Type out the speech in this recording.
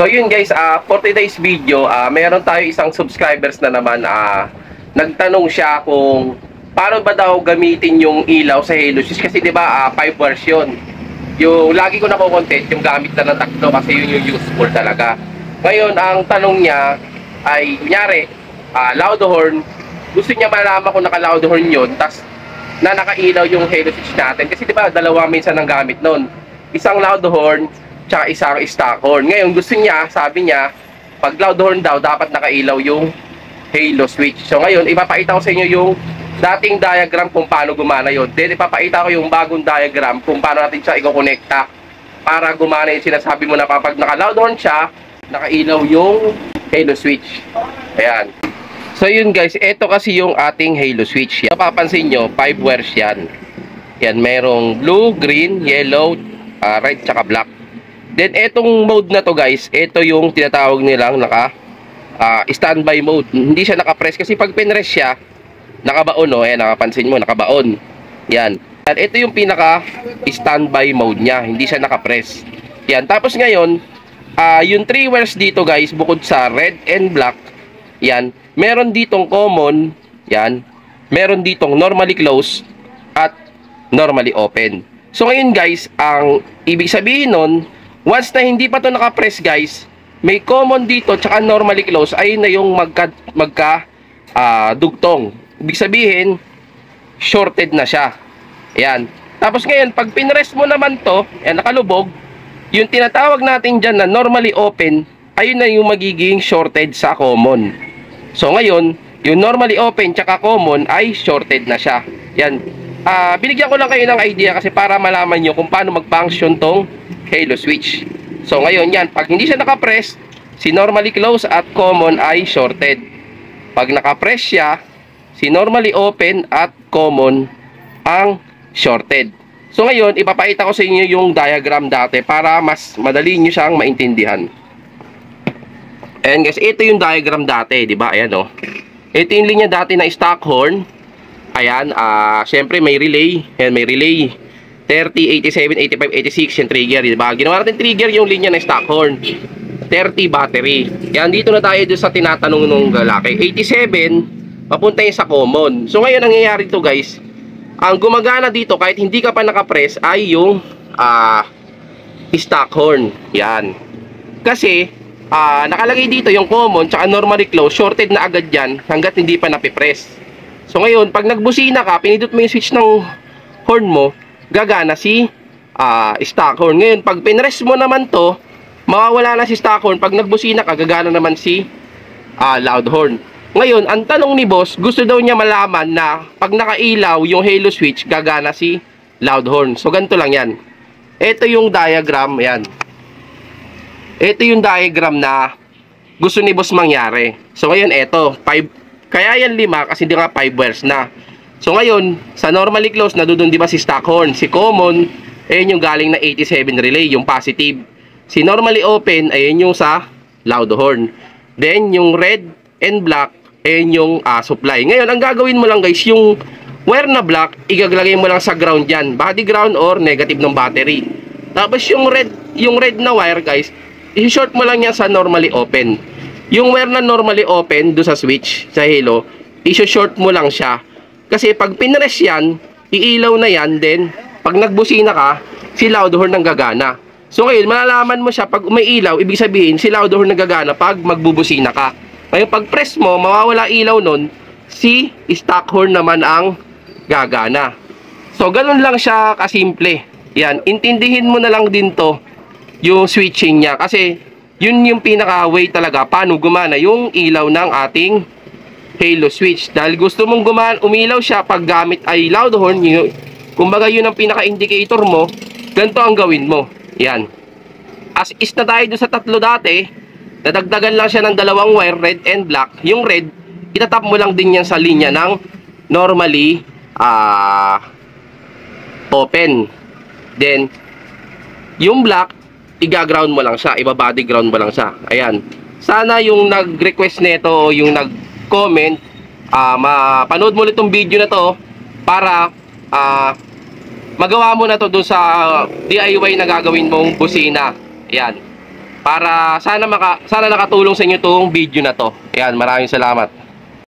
So yun guys, for today's video, meron tayo isang subscribers na naman, nagtanong siya kung paano ba daw gamitin yung ilaw sa Halo Switch. Kasi diba, 5 version. Yung lagi ko nako-content, yung gamit na ng taklo kasi yun yung useful talaga. Ngayon, ang tanong niya ay, kunyari, loud horn. Gusto niya malaman kung naka-loud horn yun, tas na nakailaw yung Halo Switch natin. Kasi diba, dalawa minsan ang gamit nun. Isang loud horn, tsaka isang stock horn. Ngayon gusto niya, sabi niya, pag loud horn daw, dapat nakailaw yung Halo Switch. So ngayon, ipapakita ko sa inyo yung dating diagram kung paano gumana yun. Then ipapakita ko yung bagong diagram kung paano natin siya i-connecta para gumana yung sinasabi mo na pag naka-loud horn siya, nakailaw yung Halo Switch. Ayan. So yun guys, ito kasi yung ating Halo Switch. Yan, papansin nyo, 5 wires yan. Yan, merong blue, green, yellow, red, tsaka black. Then etong mode na to guys, ito yung tinatawag nilang standby mode. Hindi siya naka-press kasi pag pinress siya, nakabaon, no? Ayan, nakapansin mo, nakabaon. Yan. At ito yung pinaka standby mode niya, hindi siya naka-press. Yan. Tapos ngayon, yung 3 wires dito guys, bukod sa red and black, yan, meron ditong common, yan, meron ditong normally close at normally open. So ngayon guys, ang ibig sabihin nun, once na hindi pa to naka-press guys, may common dito tsaka normally close, ayun na yung dugtong. Ibig sabihin, shorted na siya. Ayan. Tapos ngayon, pag pinrest mo naman to, ayan, nakalubog, yung tinatawag natin dyan na normally open, ayun na yung magiging shorted sa common. So ngayon, yung normally open tsaka common ay shorted na siya. Ayan. Binigyan ko lang kayo ng idea kasi para malaman nyo kung paano mag-function tong Halo Switch. So ngayon yan, pag hindi siya naka-press, si normally close at common ay shorted. Pag naka-press siya, si normally open at common ang shorted. So ngayon, ipapakita ko sa inyo yung diagram dati para mas madali nyo siyang maintindihan. Ayan guys, ito yung diagram dati, di ba? Ayan, oh. Ito yung linya dati na stock horn. Ayan, syempre may relay. Ayan, may relay. 30, 87, 85, 86 yung trigger, di ba? Ginawa natin trigger yung linya na stock horn. 30 battery. Yan, dito na tayo doon sa tinatanong nung lalaki. 87, papunta yung sa common. So ngayon, ang nangyayari to guys, ang gumagana dito kahit hindi ka pa nakapress ay yung stock horn. Yan. Kasi, nakalagay dito yung common tsaka normally close, shorted na agad yan hanggat hindi pa napipress. So ngayon, pag nagbusina ka, pinindot mo yung switch ng horn mo, gagana si stock horn. Ngayon, pag pinrest mo naman to, mawawala na si stock horn. Pag nagbusina ka, gagana naman si loud horn. Ngayon, ang tanong ni boss, gusto daw niya malaman na pag nakailaw yung Halo Switch, gagana si loud horn. So, ganito lang yan. Ito yung diagram, yan. Ito yung diagram na gusto ni boss mangyari. So, ngayon, ito, 5, kaya yan 5 kasi di nga 5 wires na. So ngayon, sa normally close, nadudun di ba si stock horn, si common, ayun yung galing na 87 relay, yung positive. Si normally open, ayun yung sa loud horn. Then, yung red and black, ayun yung supply. Ngayon, ang gagawin mo lang guys, yung wire na black, igaglagay mo lang sa ground yan, body ground or negative ng battery. Tapos yung red na wire guys, i-short mo lang yan sa normally open. Yung wire na normally open, do sa switch, sa Halo, i-short mo lang siya. Kasi pag pinress yan, iilaw na yan, then pag nagbusina ka, si loud horn ang gagana. So ngayon, malalaman mo siya pag umiilaw, ibig sabihin, si loud horn ang gagana pag magbubusina ka. Ngayon, pag press mo, mawawala ilaw nun, si stock horn naman ang gagana. So, ganun lang siya kasimple. Yan, intindihin mo na lang din to, yung switching niya. Kasi, yun yung pinaka-way talaga, paano gumana yung ilaw ng ating Halo Switch. Dahil gusto mong umilaw siya pag gamit ay loud horn, kumbaga yun ang pinaka-indicator mo, ganito ang gawin mo. Yan. As is na tayo doon sa tatlo dati, nadagdagan lang siya ng 2 wire, red and black. Yung red, itatap mo lang din yan sa linya ng normally open. Then, yung black, iga-ground mo lang siya, iba-body ground mo lang siya. Ayan. Sana yung nag-request nito o yung nag-comment, mapanood mo ulit itong video na to para magawa mo na to dun sa DIY na gagawin mong busina. Ayan. para sana nakatulong sa inyo tong video na to. Ayan, maraming salamat.